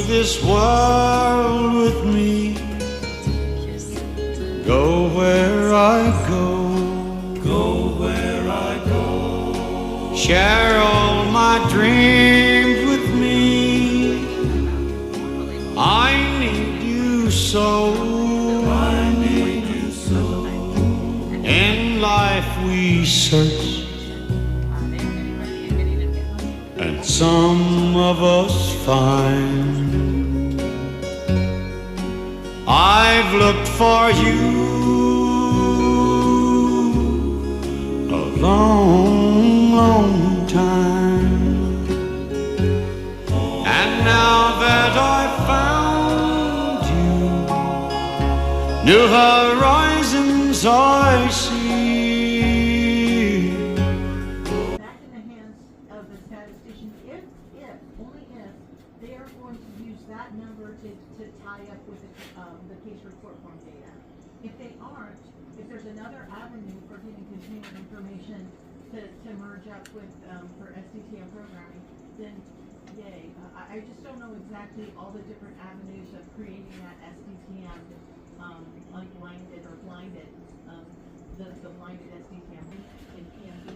this world with me. Go where I go, go where I go. Share all my dreams with me. I need you so, I need you so. In life we search, and some of us find. I've looked for you a long, long time, and now that I've found you, new horizons I see. Back in the hands of the statistician, if, only if, they are going to use that number to tie up with the case report form data. If they aren't, if there's another avenue for getting container information to merge up with for SDTM programming, then yay. I just don't know exactly all the different avenues of creating that SDTM unblinded or blinded, the blinded SDTM in PMB,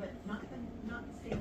but not the same